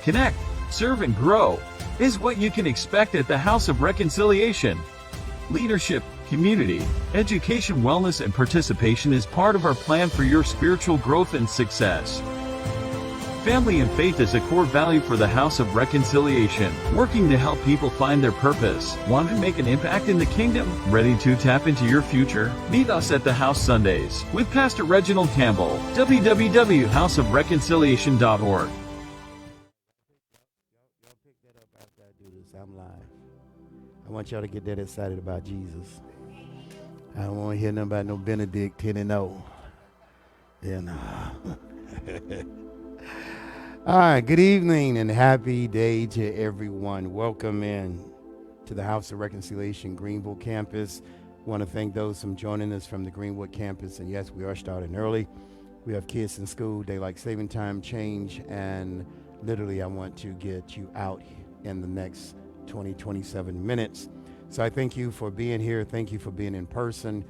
connect, serve, and grow is what you can expect at the House of Reconciliation. Leadership, community, education, wellness, and participation is part of our plan for your spiritual growth and success. Family and faith is a core value for the House of Reconciliation, working to help people find their purpose. Want to make an impact in the kingdom? Ready to tap into your future? Meet us at the House Sundays with Pastor Reginald Campbell, www.houseofreconciliation.org. Y'all pick that up after I do this. I'm live. I want y'all to get that excited about Jesus. I don't want to hear nothing about no Benedict 10 and 0. And all right, good evening and happy day to everyone. Welcome in to the House of Reconciliation Greenville campus. I want to thank those from joining us from the Greenwood campus. And yes, we are starting early. We have kids in school, daylight saving time change, and literally I want to get you out in the next 27 minutes. So I thank you for being here. Thank you for being in person.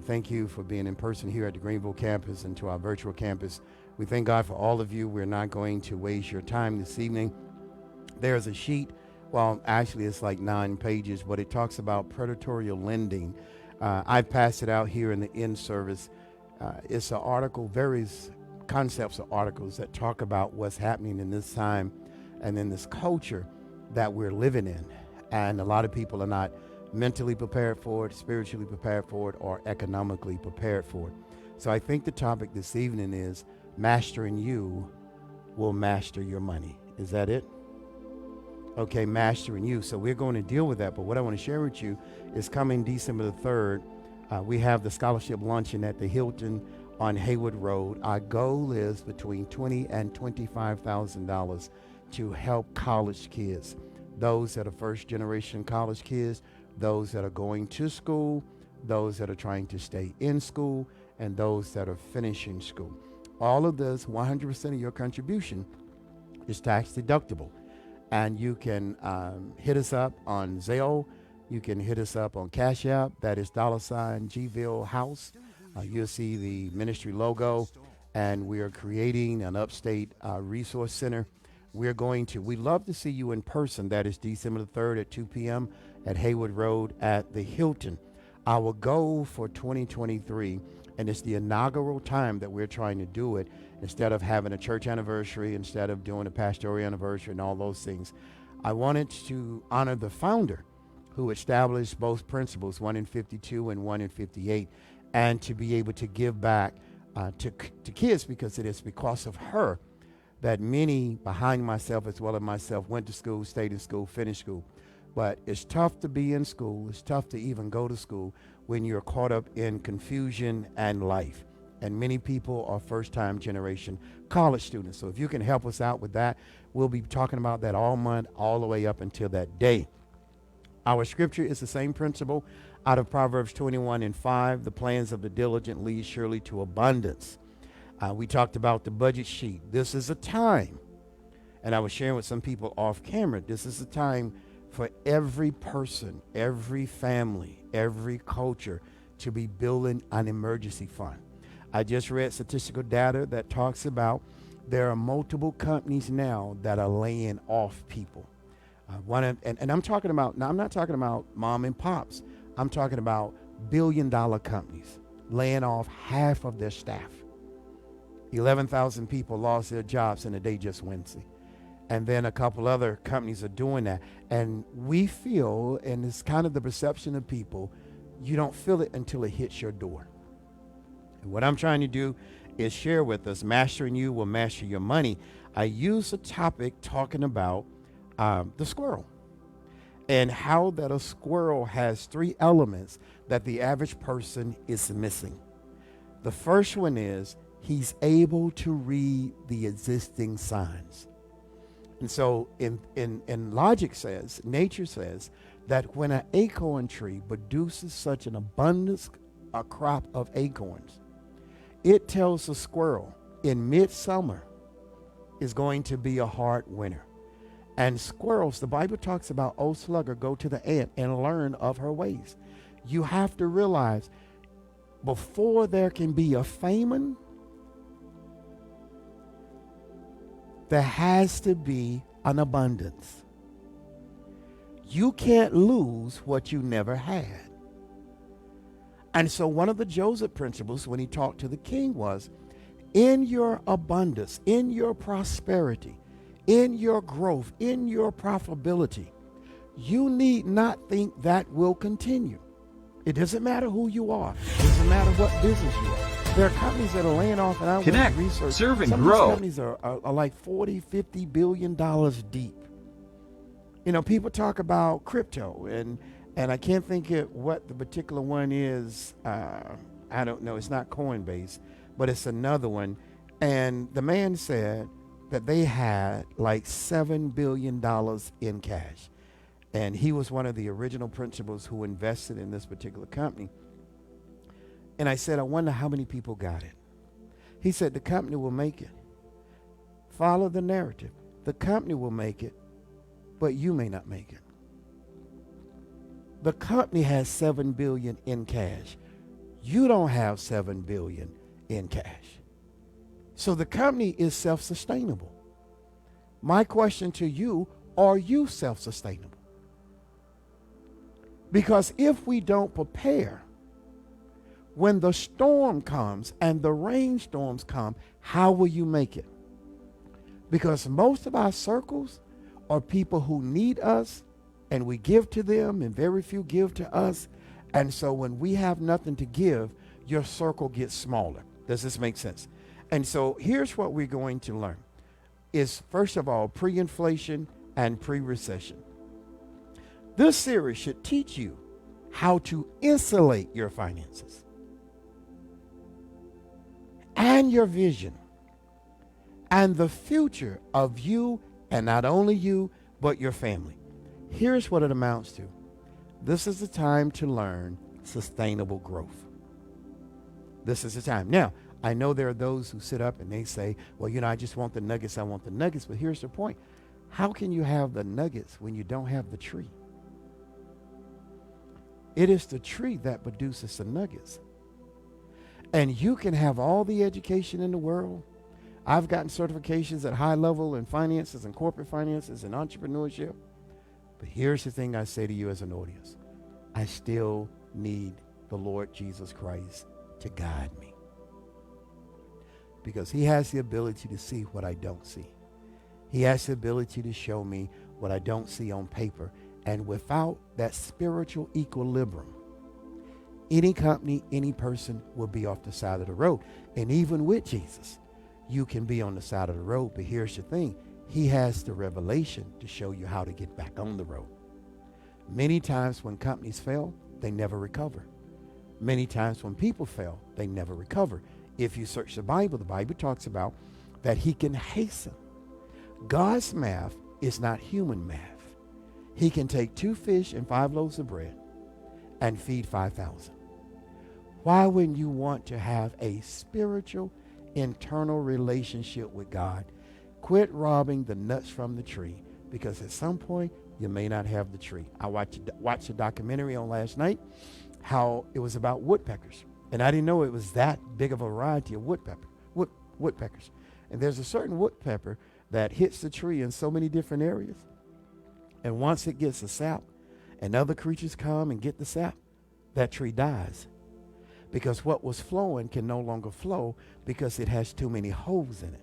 Thank you for being in person here at the Greenville campus and to our virtual campus. We thank God for all of you. We're not going to waste your time this evening. There's a sheet, well, actually it's like 9 pages, but it talks about predatory lending. I've passed it out here in the end service. It's an article, various concepts of articles that talk about what's happening in this time and in this culture that we're living in. And a lot of people are not mentally prepared for it, spiritually prepared for it, or economically prepared for it. So I think the topic this evening is mastering you will master your money. Is that it? Okay, mastering you. So we're going to deal with that. But what I want to share with you is coming December the 3rd, we have the scholarship luncheon at the Hilton on Haywood Road. Our goal is between $20,000 and $25,000 to help college kids, those that are first generation college kids, those that are going to school, those that are trying to stay in school, and those that are finishing school. All of this, 100% of your contribution is tax deductible. And you can hit us up on Zelle. You can hit us up on Cash App. That is $GVille House. You'll see the ministry logo. And we are creating an upstate resource center. We'd love to see you in person. That is December the 3rd at 2 p.m. at Haywood Road at the Hilton. Our goal for 2023, and it's the inaugural time that we're trying to do it, instead of having a church anniversary, instead of doing a pastoral anniversary and all those things. I wanted to honor the founder who established both principles, one in 52 and one in 58, and to be able to give back to kids, because it is because of her that many behind myself as well as myself went to school, stayed in school, finished school. But it's tough to be in school. It's tough to even go to school when you're caught up in confusion and life. And many people are first-time generation college students. So if you can help us out with that, we'll be talking about that all month, all the way up until that day. Our scripture is the same principle out of Proverbs 21:5. The plans of the diligent lead surely to abundance. We talked about the budget sheet. This is a time, and I was sharing with some people off camera, this is a time for every person, every family, every culture to be building an emergency fund. I just read statistical data that talks about there are multiple companies now that are laying off people. And I'm talking about, now I'm not talking about mom and pops. I'm talking about billion-dollar companies laying off half of their staff. 11,000 people lost their jobs in a day just Wednesday. And then a couple other companies are doing that. And we feel, and it's kind of the perception of people, you don't feel it until it hits your door. And what I'm trying to do is share with us, mastering you will master your money. I use a topic talking about the squirrel, and how that a squirrel has 3 elements that the average person is missing. The first one is he's able to read the existing signs. And so in logic says, nature says, that when an acorn tree produces such an abundance, a crop of acorns, it tells the squirrel in midsummer is going to be a hard winter. And squirrels, the Bible talks about, O slugger, go to the ant and learn of her ways. You have to realize, before there can be a famine, there has to be an abundance. You can't lose what you never had. And so one of the Joseph principles when he talked to the king was, in your abundance, in your prosperity, in your growth, in your profitability, you need not think that will continue. It doesn't matter who you are. It doesn't matter what business you are. There are companies that are laying off, and I went to Connect, research. serve, and Some grow. of these companies are like 40, $50 billion deep. You know, people talk about crypto, and I can't think of what the particular one is. I don't know. It's not Coinbase, but it's another one. And the man said that they had like $7 billion in cash. And he was one of the original principals who invested in this particular company. And I said, I wonder how many people got it. He said, the company will make it. Follow the narrative. The company will make it, but you may not make it. The company has $7 billion in cash. You don't have $7 billion in cash. So the company is self-sustainable. My question to you, are you self-sustainable? Because if we don't prepare, when the storm comes and the rainstorms come, how will you make it? Because most of our circles are people who need us, and we give to them, and very few give to us. And so when we have nothing to give, your circle gets smaller. Does this make sense? And so here's what we're going to learn is, first of all, pre-inflation and pre-recession. This series should teach you how to insulate your finances and your vision and the future of you, and not only you, but your family. Here's what it amounts to. This is the time to learn sustainable growth. This is the time. Now, I know there are those who sit up and they say, well, you know, I just want the nuggets. I want the nuggets. But here's the point. How can you have the nuggets when you don't have the tree? It is the tree that produces the nuggets. And you can have all the education in the world. I've gotten certifications at high level in finances and corporate finances and entrepreneurship. But here's the thing I say to you as an audience. I still need the Lord Jesus Christ to guide me. Because he has the ability to see what I don't see. He has the ability to show me what I don't see on paper. And without that spiritual equilibrium, any company, any person will be off the side of the road. And even with Jesus, you can be on the side of the road. But here's the thing. He has the revelation to show you how to get back on the road. Many times when companies fail, they never recover. Many times when people fail, they never recover. If you search the Bible talks about that he can hasten. God's math is not human math. He can take 2 fish and 5 loaves of bread and feed 5,000. Why wouldn't you want to have a spiritual, internal relationship with God? Quit robbing the nuts from the tree, because at some point you may not have the tree. I watched a documentary on last night, how it was about woodpeckers. And I didn't know it was that big of a variety of woodpeckers. And there's a certain woodpecker that hits the tree in so many different areas. And once it gets the sap and other creatures come and get the sap, that tree dies. Because what was flowing can no longer flow because it has too many holes in it.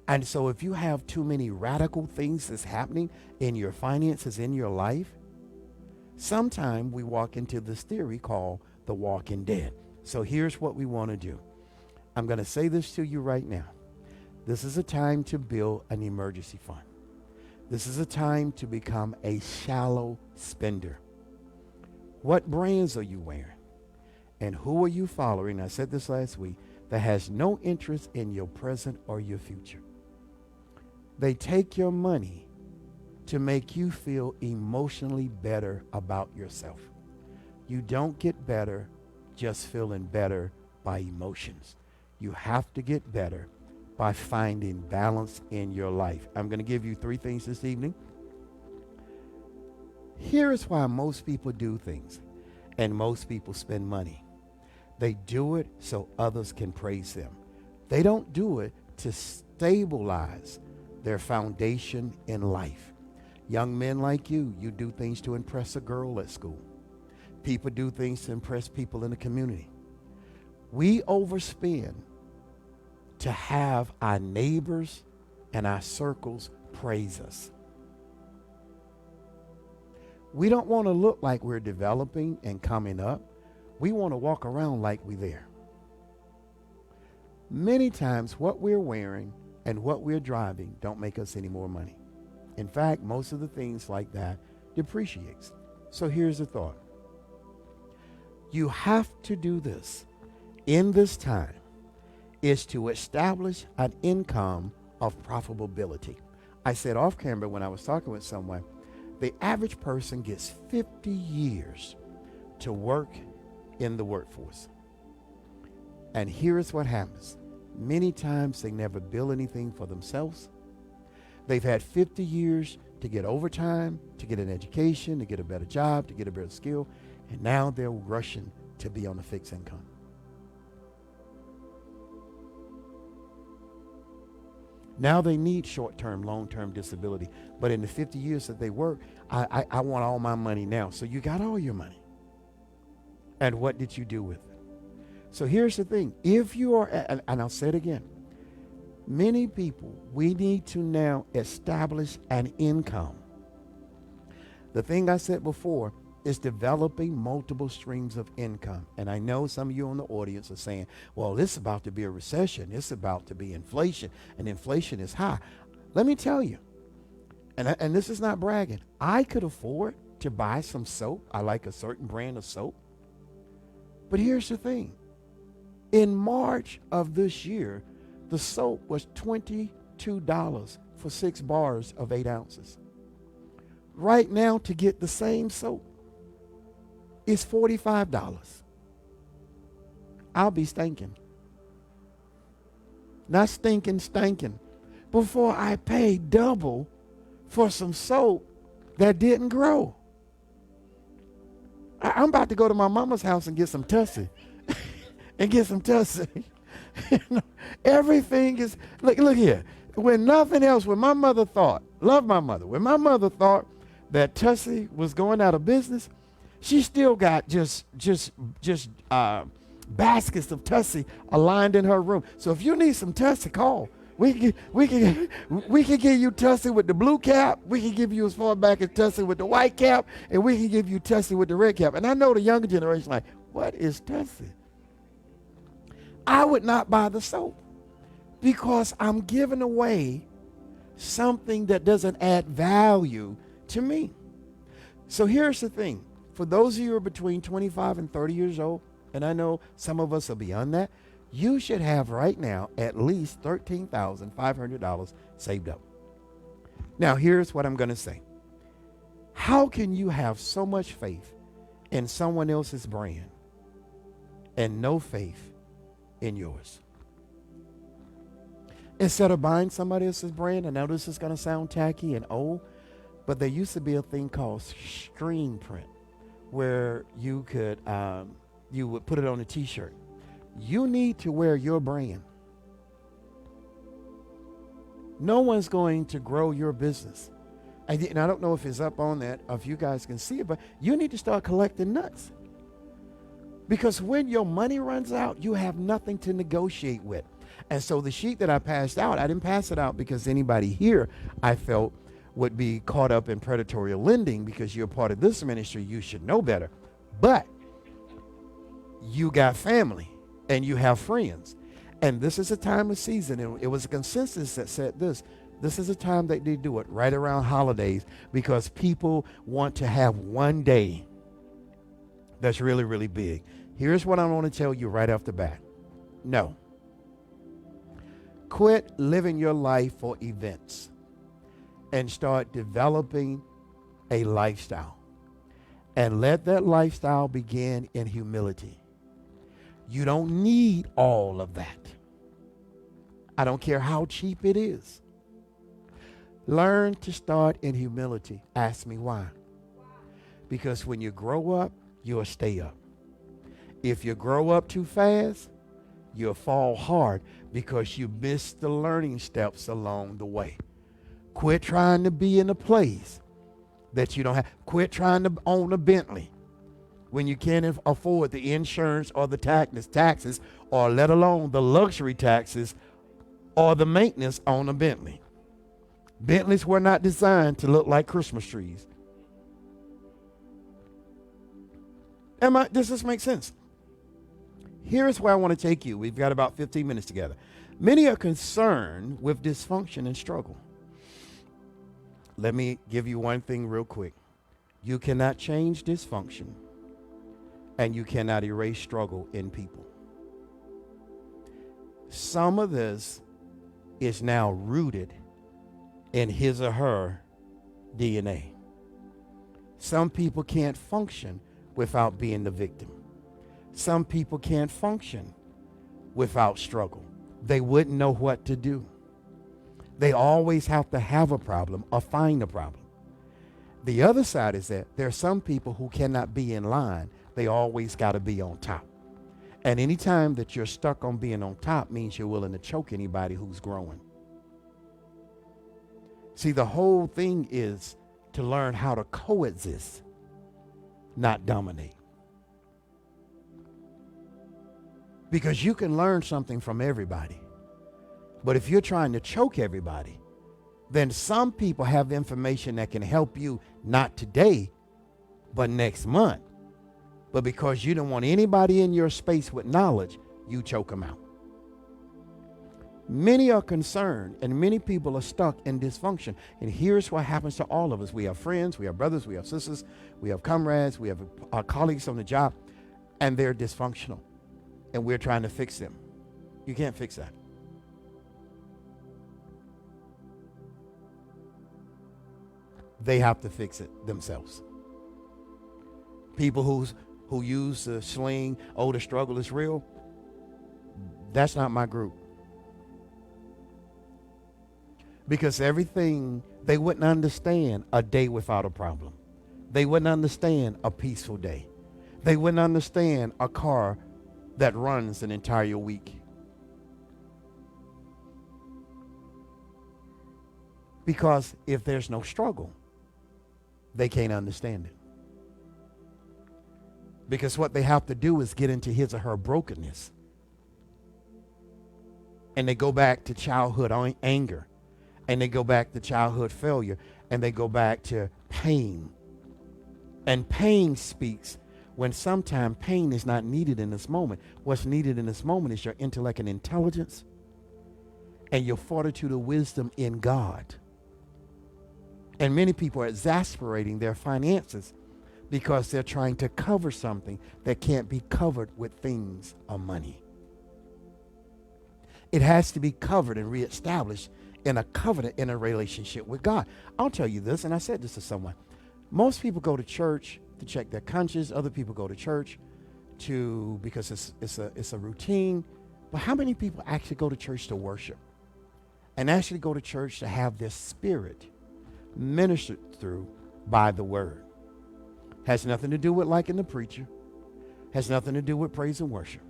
And so if you have too many radical things that's happening in your finances, in your life, sometime we walk into this theory called the walking dead. So here's what we want to do. I'm going to say this to you right now. This is a time to build an emergency fund. This is a time to become a shallow spender. What brands are you wearing? And who are you following? I said this last week, that has no interest in your present or your future. They take your money to make you feel emotionally better about yourself. You don't get better just feeling better by emotions. You have to get better by finding balance in your life. I'm going to give you 3 things this evening. Here's why most people do things and most people spend money. They do it so others can praise them. They don't do it to stabilize their foundation in life. Young men like you do things to impress a girl at school. People do things to impress people in the community. We overspend to have our neighbors and our circles praise us. We don't want to look like we're developing and coming up. We want to walk around like we're there. Many times what we're wearing and what we're driving don't make us any more money. In fact, most of the things like that depreciates. So here's the thought. You have to do this in this time is to establish an income of profitability. I said off camera when I was talking with someone, the average person gets 50 years to work in the workforce. And here's what happens. Many times they never build anything for themselves. They've had 50 years to get overtime, to get an education, to get a better job, to get a better skill, and now they're rushing to be on a fixed income. Now they need short-term, long-term disability. But in the 50 years that they work, I want all my money now. So you got all your money. And what did you do with it? So here's the thing. If you are, and I'll say it again, many people, we need to now establish an income. The thing I said before is developing multiple streams of income. And I know some of you in the audience are saying, well, this is about to be a recession. It's about to be inflation, and inflation is high. Let me tell you, and this is not bragging, I could afford to buy some soap. I like a certain brand of soap. But here's the thing. In March of this year, the soap was $22 for 6 bars of 8 ounces. Right now, to get the same soap, it's $45. I'll be stinking. Not stinking. Before I pay double for some soap that didn't grow. I'm about to go to my mama's house and get some Tussie. Everything is, look here. When nothing else, when my mother thought, love my mother, when my mother thought that Tussie was going out of business, she still got just baskets of Tussie aligned in her room. So if you need some Tussie, call. We can give you Tussie with the blue cap. We can give you as far back as Tussie with the white cap, and we can give you Tussie with the red cap. And I know the younger generation like, what is Tussie? I would not buy the soap because I'm giving away something that doesn't add value to me. So here's the thing. For those of you who are between 25 and 30 years old, and I know some of us are beyond that, you should have right now at least $13,500 saved up. Now, here's what I'm going to say. How can you have so much faith in someone else's brand and no faith in yours? Instead of buying somebody else's brand, I know this is going to sound tacky and old, but there used to be a thing called screen print, where you could you would put it on a t-shirt. You need to wear your brand. No one's going to grow your business. And I don't know if it's up on that, or if you guys can see it, but you need to start collecting nuts. Because when your money runs out, you have nothing to negotiate with. And so the sheet that I passed out, I didn't pass it out because anybody here, I felt, would be caught up in predatory lending. Because you're part of this ministry, you should know better. But you got family and you have friends. And this is a time of season. And it was a consensus that said this. This is a time that they do it right around holidays, because people want to have one day that's really, really big. Here's what I want to tell you right off the bat. No. Quit living your life for events and start developing a lifestyle. And let that lifestyle begin in humility. You don't need all of that. I don't care how cheap it is. Learn to start in humility. Ask me why. Because when you grow up, you'll stay up. If you grow up too fast, you'll fall hard because you miss the learning steps along the way. Quit trying to be in a place that you don't have. Quit trying to own a Bentley when you can't afford the insurance or the taxes, or let alone the luxury taxes or the maintenance on a Bentley. Bentleys were not designed to look like Christmas trees. Does this make sense? Here's where I want to take you. We've got about 15 minutes together. Many are concerned with dysfunction and struggle. Let me give you one thing real quick. You cannot change dysfunction, and you cannot erase struggle in people. Some of this is now rooted in his or her DNA. Some people can't function without being the victim. Some people can't function without struggle. They wouldn't know what to do. They always have to have a problem or find a problem. The other side is that there are some people who cannot be in line. They always got to be on top. And anytime that you're stuck on being on top means you're willing to choke anybody who's growing. See, the whole thing is to learn how to coexist, not dominate. Because you can learn something from everybody. But if you're trying to choke everybody, then some people have information that can help you, not today, but next month. But because you don't want anybody in your space with knowledge, you choke them out. Many are concerned, and many people are stuck in dysfunction. And here's what happens to all of us. We have friends, we have brothers, we have sisters, we have comrades, we have our colleagues on the job, and they're dysfunctional. And we're trying to fix them. You can't fix that. They have to fix it themselves. People who use the sling, oh, the struggle is real, that's not my group. Because everything, they wouldn't understand a day without a problem. They wouldn't understand a peaceful day. They wouldn't understand a car that runs an entire week. Because if there's no struggle, they can't understand it. Because what they have to do is get into his or her brokenness. And they go back to childhood anger. And they go back to childhood failure. And they go back to pain. And pain speaks when sometimes pain is not needed in this moment. What's needed in this moment is your intellect and intelligence and your fortitude of wisdom in God. And many people are exasperating their finances because they're trying to cover something that can't be covered with things or money. It has to be covered and reestablished in a covenant, in a relationship with God. I'll tell you this, and I said this to someone. Most people go to church to check their conscience. Other people go to church because it's a routine. But how many people actually go to church to worship and actually go to church to have their spirit ministered through by the word? Has nothing to do with liking the preacher. Has nothing to do with praise and worship.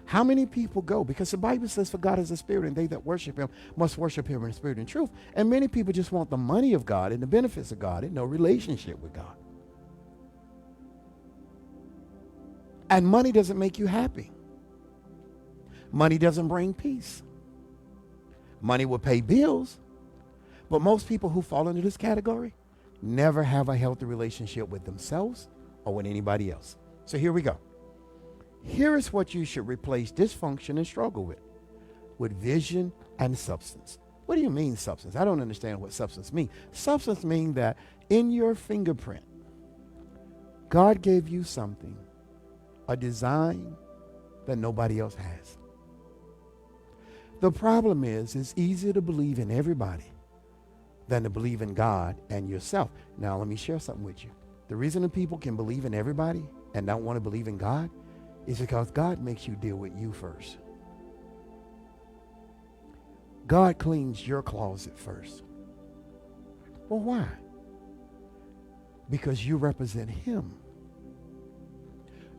How many people go? Because the Bible says, for God is a spirit, and they that worship him must worship him in spirit and truth. And many people just want the money of God and the benefits of God and no relationship with God. And money doesn't make you happy. Money doesn't bring peace. Money will pay bills. But most people who fall into this category never have a healthy relationship with themselves or with anybody else. So here we go. Here is what you should replace dysfunction and struggle with vision and substance. What do you mean substance? I don't understand what substance means. Substance means that in your fingerprint, God gave you something, a design that nobody else has. The problem is it's easier to believe in everybody than to believe in God and yourself. Now, let me share something with you. The reason that people can believe in everybody and don't want to believe in God is because God makes you deal with you first. God cleans your closet first. Well, why? Because you represent him.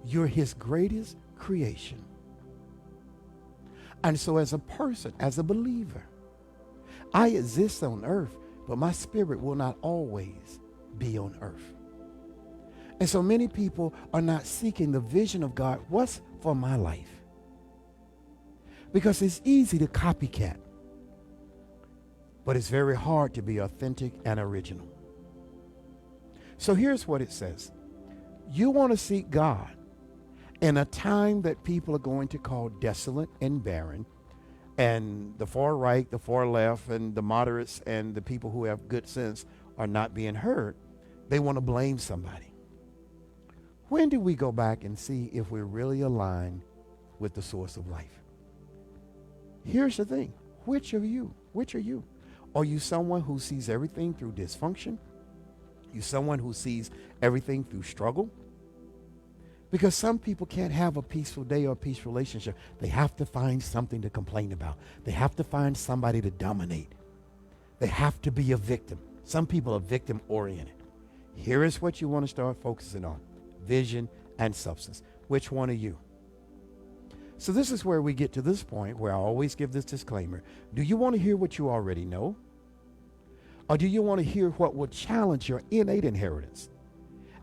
You're his greatest creation. And so as a person, as a believer, I exist on earth but my spirit will not always be on earth. And so many people are not seeking the vision of God. What's for my life? Because it's easy to copycat, but it's very hard to be authentic and original. So here's what it says. You want to seek God in a time that people are going to call desolate and barren, and the far right, the far left, and the moderates, and the people who have good sense are not being heard. They want to blame somebody. When do we go back and see if we're really aligned with the source of life? Here's the thing. Which are you? Are you someone who sees everything through dysfunction? You someone who sees everything through struggle? Because some people can't have a peaceful day or a peaceful relationship. They have to find something to complain about. They have to find somebody to dominate. They have to be a victim. Some people are victim oriented. Here is what you want to start focusing on: vision and substance. Which one are you? So this is where we get to this point where I always give this disclaimer. Do you want to hear what you already know? Or do you want to hear what will challenge your innate inheritance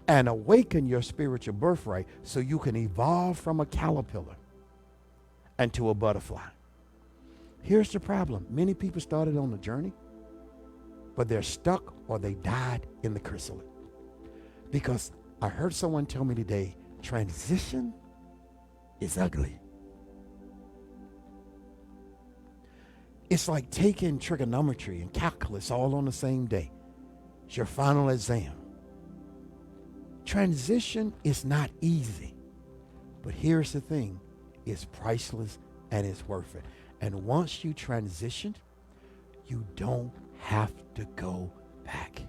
and awaken your spiritual birthright so you can evolve from a caterpillar into a butterfly? Here's the problem. Many people started on the journey, but they're stuck or they died in the chrysalis. Because I heard someone tell me today, transition is ugly. It's like taking trigonometry and calculus all on the same day. It's your final exam. Transition is not easy. But here's the thing. It's priceless and it's worth it. And once you transition, you don't have to go back.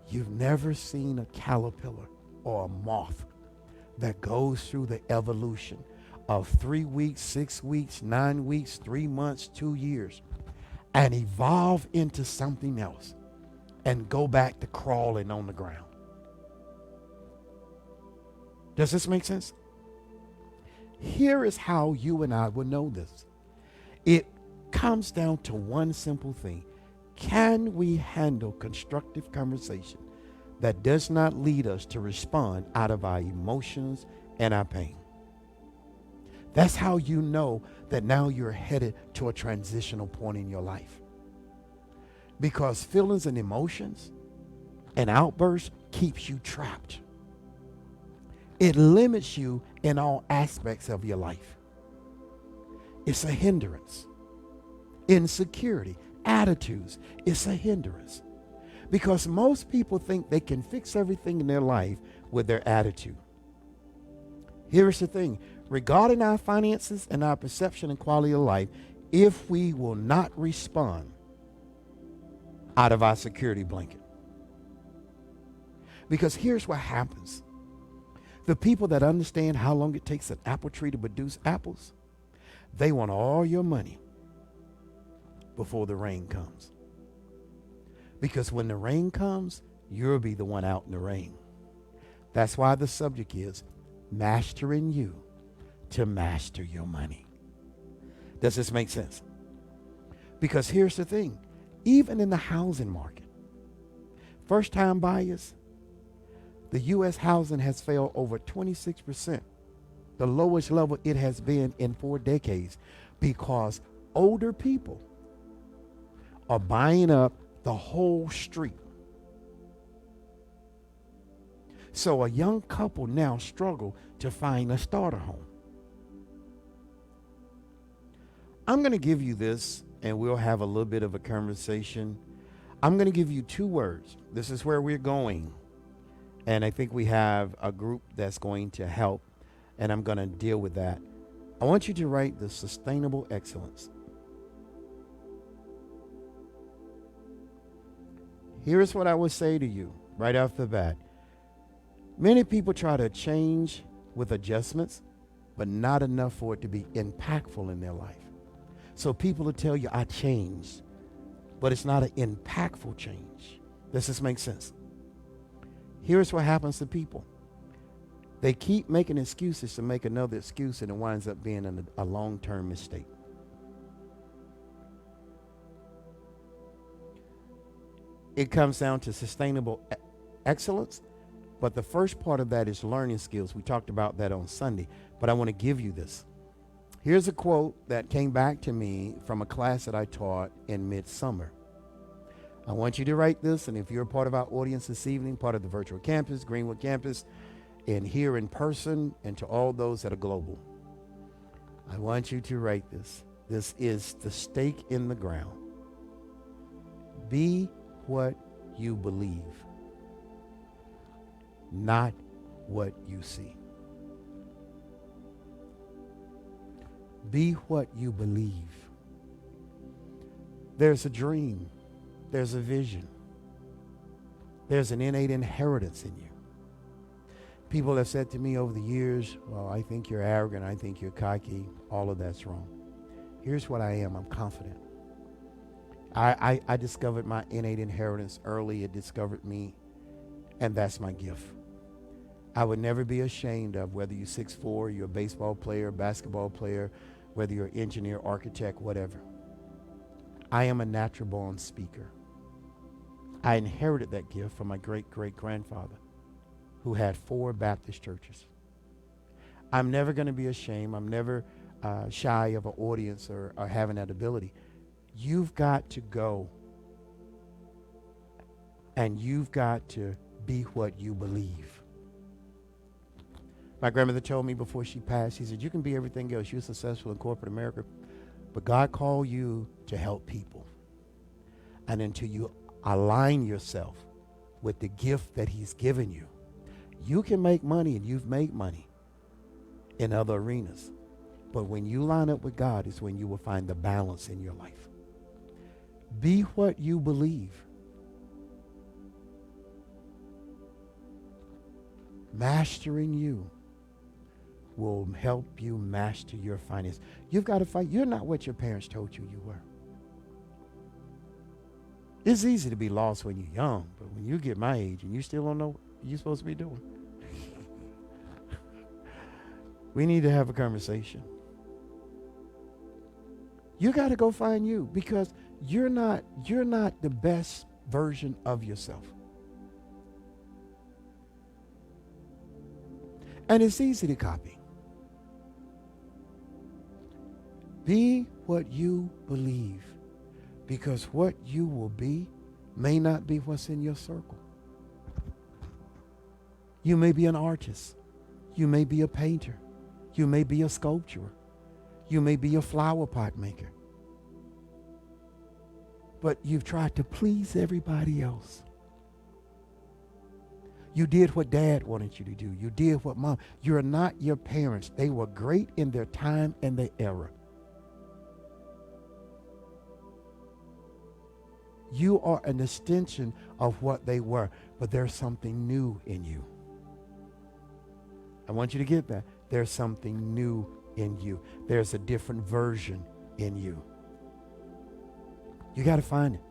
You've never seen a caterpillar or a moth that goes through the evolution of 3 weeks, 6 weeks, 9 weeks, 3 months, 2 years, and evolve into something else and go back to crawling on the ground. Does this make sense? Here is how you and I will know this. It comes down to one simple thing. Can we handle constructive conversation that does not lead us to respond out of our emotions and our pain? That's how you know that now you're headed to a transitional point in your life. Because feelings and emotions and outbursts keeps you trapped. It limits you in all aspects of your life. It's a hindrance. Insecurity, attitudes, it's a hindrance. Because most people think they can fix everything in their life with their attitude. Here's the thing. Regarding our finances and our perception and quality of life, if we will not respond out of our security blanket. Because here's what happens. The people that understand how long it takes an apple tree to produce apples, they want all your money before the rain comes. Because when the rain comes, you'll be the one out in the rain. That's why the subject is mastering you to master your money. Does this make sense? Because here's the thing. Even in the housing market, first-time buyers, the U.S. housing has fell over 26%, the lowest level it has been in 4 decades, because older people are buying up the whole street. So a young couple now struggle to find a starter home. I'm going to give you this, and we'll have a little bit of a conversation. I'm going to give you 2 words. This is where we're going. And I think we have a group that's going to help, and I'm going to deal with that. I want you to write the sustainable excellence. Here's what I would say to you right off the bat. Many people try to change with adjustments, but not enough for it to be impactful in their life. So people will tell you, I changed, but it's not an impactful change. Does this make sense? Here's what happens to people. They keep making excuses to make another excuse, and it winds up being a long-term mistake. It comes down to sustainable excellence. But the first part of that is learning skills. We talked about that on Sunday. But I want to give you this. Here's a quote that came back to me from a class that I taught in midsummer. I want you to write this, and if you're a part of our audience this evening, part of the virtual campus, Greenwood campus, and here in person, and to all those that are global, I want you to write this. This is the stake in the ground. Be what you believe, not what you see. Be what you believe. There's a dream. There's a vision. There's an innate inheritance in you. People have said to me over the years, well, I think you're arrogant. I think you're cocky. All of that's wrong. Here's what I am. I'm confident. I discovered my innate inheritance early. It discovered me, and that's my gift. I would never be ashamed of whether you're 6'4", you're a baseball player, basketball player, whether you're an engineer, architect, whatever. I am a natural born speaker. I inherited that gift from my great-great-grandfather, who had 4 Baptist churches. I'm never going to be ashamed. I'm never shy of an audience or having that ability. You've got to go, and you've got to be what you believe. My grandmother told me before she passed, she said, you can be everything else. You're successful in corporate America, but God called you to help people. And until you align yourself with the gift that he's given you, you can make money, and you've made money in other arenas. But when you line up with God is when you will find the balance in your life. Be what you believe. Mastering you will help you master your finance. You've got to fight. You're not what your parents told you you were. It's easy to be lost when you're young, but when you get my age and you still don't know what you're supposed to be doing, we need to have a conversation. You got to go find you, because you're not the best version of yourself. And it's easy to copy. Be what you believe, because what you will be may not be what's in your circle. You may be an artist. You may be a painter. You may be a sculptor. You may be a flower pot maker. But you've tried to please everybody else. You did what dad wanted you to do. You did what mom. You're not your parents. They were great in their time and their era. You are an extension of what they were, but there's something new in you. I want you to get that. There's something new in you. There's a different version in you. You got to find it.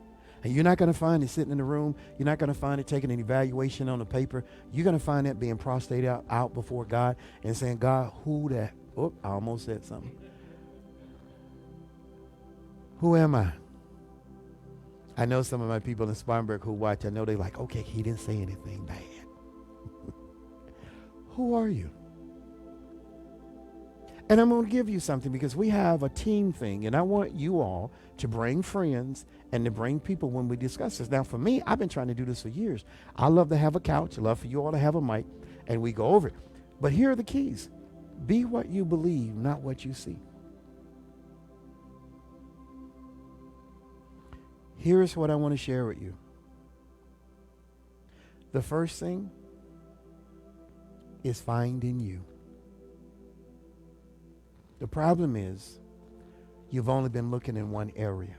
And you're not going to find it sitting in the room. You're not going to find it taking an evaluation on the paper. You're going to find it being prostrate out before God and saying, God, who that? Oh, I almost said something. Who am I? I know some of my people in Spartanburg who watch, I know they're like, okay, he didn't say anything bad. Who are you? And I'm going to give you something, because we have a team thing, and I want you all to bring friends and to bring people when we discuss this. Now, for me, I've been trying to do this for years. I love to have a couch. I love for you all to have a mic, and we go over it. But here are the keys. Be what you believe, not what you see. Here's what I want to share with you. The first thing is finding you. The problem is you've only been looking in one area.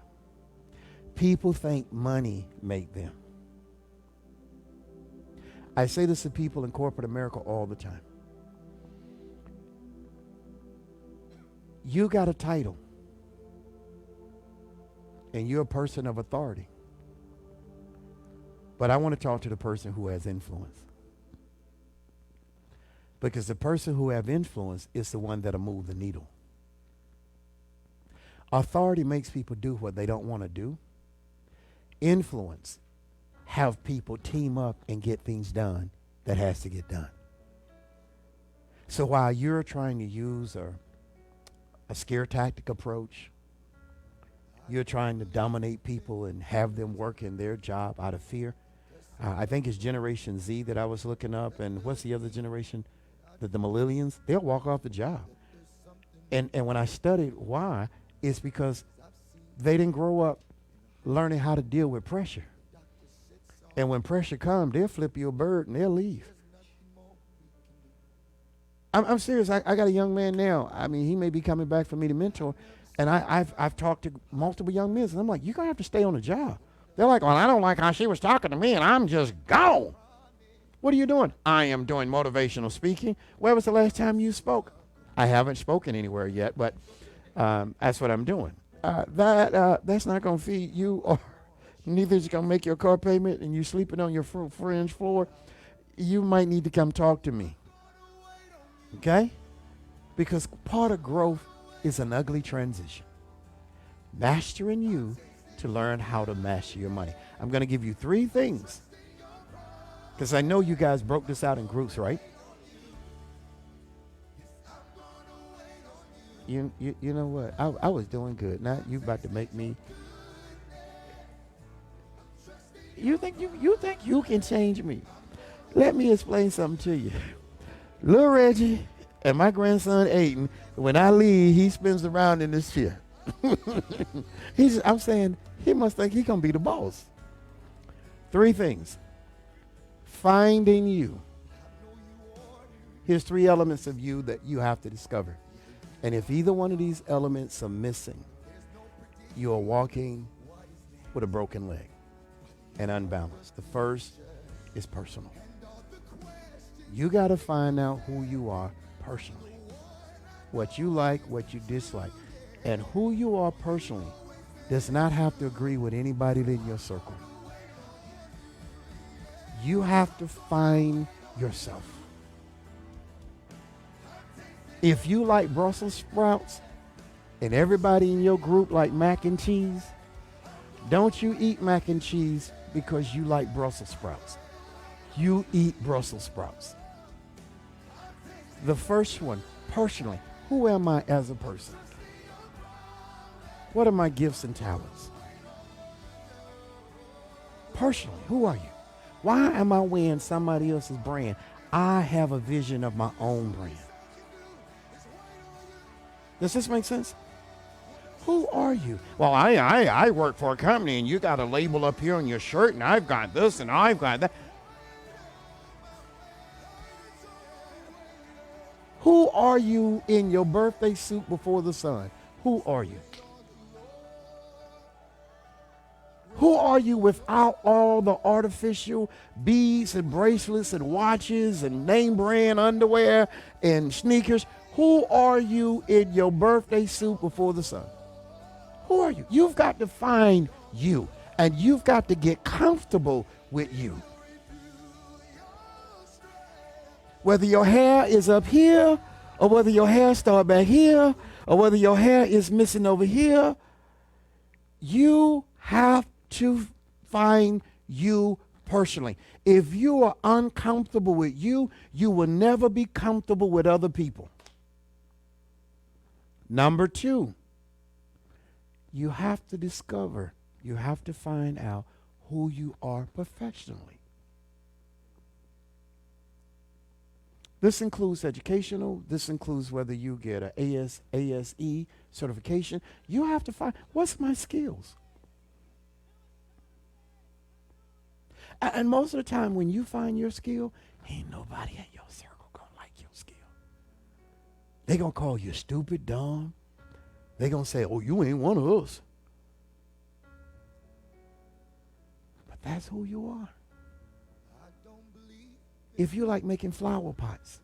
People think money made them. I say this to people in corporate America all the time. You got a title, and you're a person of authority. But I want to talk to the person who has influence. Because the person who has influence is the one that'll move the needle. Authority makes people do what they don't want to do. Influence have people team up and get things done that has to get done. So while you're trying to use a scare tactic approach, you're trying to dominate people and have them work in their job out of fear. I think it's Generation Z that I was looking up, and what's the other generation? The millennials. They'll walk off the job. And when I studied why, it's because they didn't grow up learning how to deal with pressure. And when pressure comes, they'll flip you a bird and they'll leave. I'm serious. I got a young man now. I mean, he may be coming back for me to mentor. And I've talked to multiple young men, and I'm like, you're going to have to stay on the job. They're like, well, I don't like how she was talking to me, and I'm just gone. What are you doing? I am doing motivational speaking. Where was the last time you spoke? I haven't spoken anywhere yet, but that's what I'm doing. That's not going to feed you, or neither is it going to make your car payment, and you sleeping on your friend's floor. You might need to come talk to me. Okay? Because part of growth is an ugly transition. Mastering you to learn how to master your money. I'm going to give you 3 things, because I know you guys broke this out in groups, right? You know what? I was doing good. Now you about to make me. You think you can change me? Let me explain something to you. Little Reggie and my grandson Aiden, when I leave, he spins around in this chair. I'm saying he must think he's gonna be the boss. 3 things. Finding you. Here's 3 elements of you that you have to discover. And if either one of these elements are missing, you are walking with a broken leg and unbalanced. The first is personal. You got to find out who you are personally, what you like, what you dislike. And who you are personally does not have to agree with anybody in your circle. You have to find yourself. If you like Brussels sprouts and everybody in your group like mac and cheese, don't you eat mac and cheese because you like Brussels sprouts. You eat Brussels sprouts. The first one, personally, who am I as a person? What are my gifts and talents? Personally, who are you? Why am I wearing somebody else's brand? I have a vision of my own brand. Does this make sense? Who are you? Well, I work for a company, and you got a label up here on your shirt, and I've got this and I've got that. Who are you in your birthday suit before the sun? Who are you? Who are you without all the artificial beads and bracelets and watches and name brand underwear and sneakers? Who are you in your birthday suit before the sun? Who are you? You've got to find you, and you've got to get comfortable with you. Whether your hair is up here, or whether your hair starts back here, or whether your hair is missing over here, you have to find you personally. If you are uncomfortable with you, you will never be comfortable with other people. Number 2, you have to discover, you have to find out who you are professionally. This includes educational. This includes whether you get a ASE certification. You have to find, what's my skills? And most of the time when you find your skill, ain't nobody in your circle gonna like your skill. They gonna call you stupid, dumb. They gonna say, oh, you ain't one of us. But that's who you are. If you like making flower pots,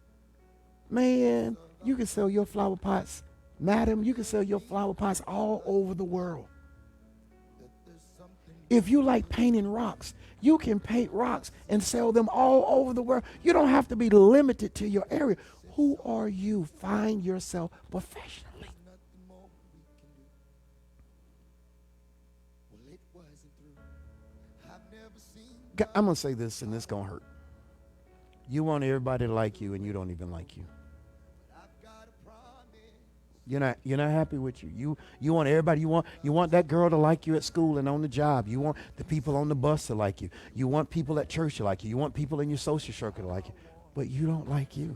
man, you can sell your flower pots. Madam, you can sell your flower pots all over the world. If you like painting rocks, you can paint rocks and sell them all over the world. You don't have to be limited to your area. Who are you? Find yourself professionally. I'm going to say this, and this going to hurt. You want everybody to like you, and you don't even like you. You're not happy with you. You want everybody. You want that girl to like you at school and on the job. You want the people on the bus to like you. You want people at church to like you. You want people in your social circle to like you. But you don't like you.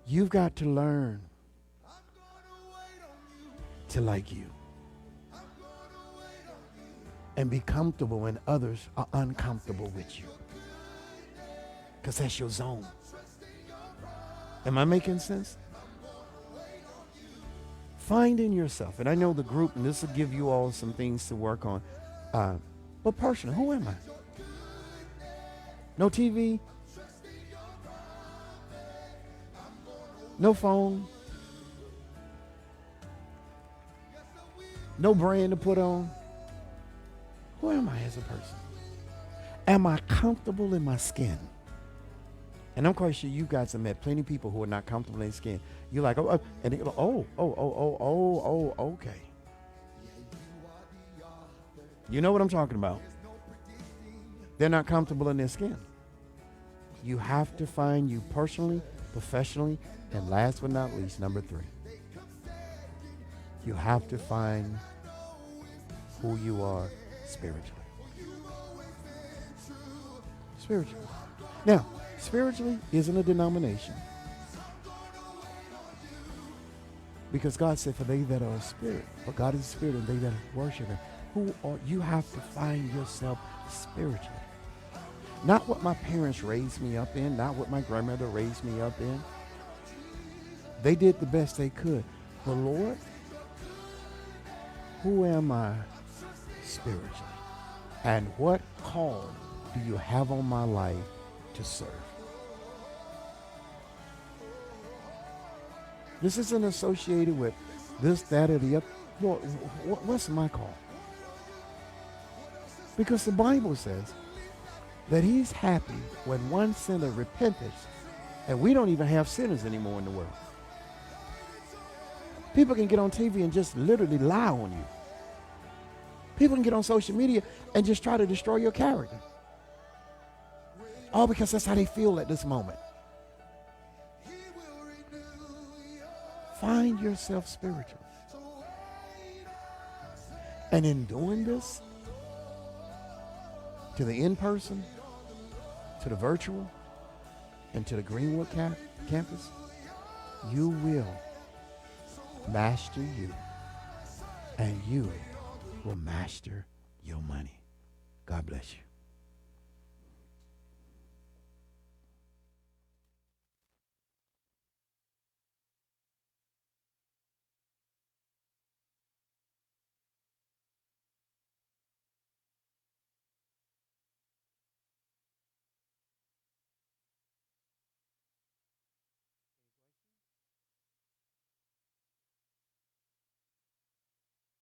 You've got to learn to like you. And be comfortable when others are uncomfortable with you. Because that's your zone. Am I making sense? Finding yourself. And I know the group, and this will give you all some things to work on. But personally, who am I? No TV. No phone. No brand to put on. Who am I as a person? Am I comfortable in my skin? And I'm quite sure you guys have met plenty of people who are not comfortable in their skin. You're like, and they go, okay. You know what I'm talking about. They're not comfortable in their skin. You have to find you personally, professionally, and last but not least, number 3. You have to find who you are spiritually. Spiritually. Now, spiritually isn't a denomination. Because God said, for they that are a spirit, for God is a spirit, and they that worship him. You have to find yourself spiritually. Not what my parents raised me up in, not what my grandmother raised me up in. They did the best they could. But Lord, who am I spiritually? And what call do you have on my life to serve? This isn't associated with this, that, or the other. Lord, what's my call? Because the Bible says that he's happy when one sinner repenteth, and we don't even have sinners anymore in the world. People can get on TV and just literally lie on you. People can get on social media and just try to destroy your character. All because that's how they feel at this moment. Find yourself spiritual. And in doing this, to the in-person, to the virtual, and to the Greenwood campus, you will master you, and you will master your money. God bless you.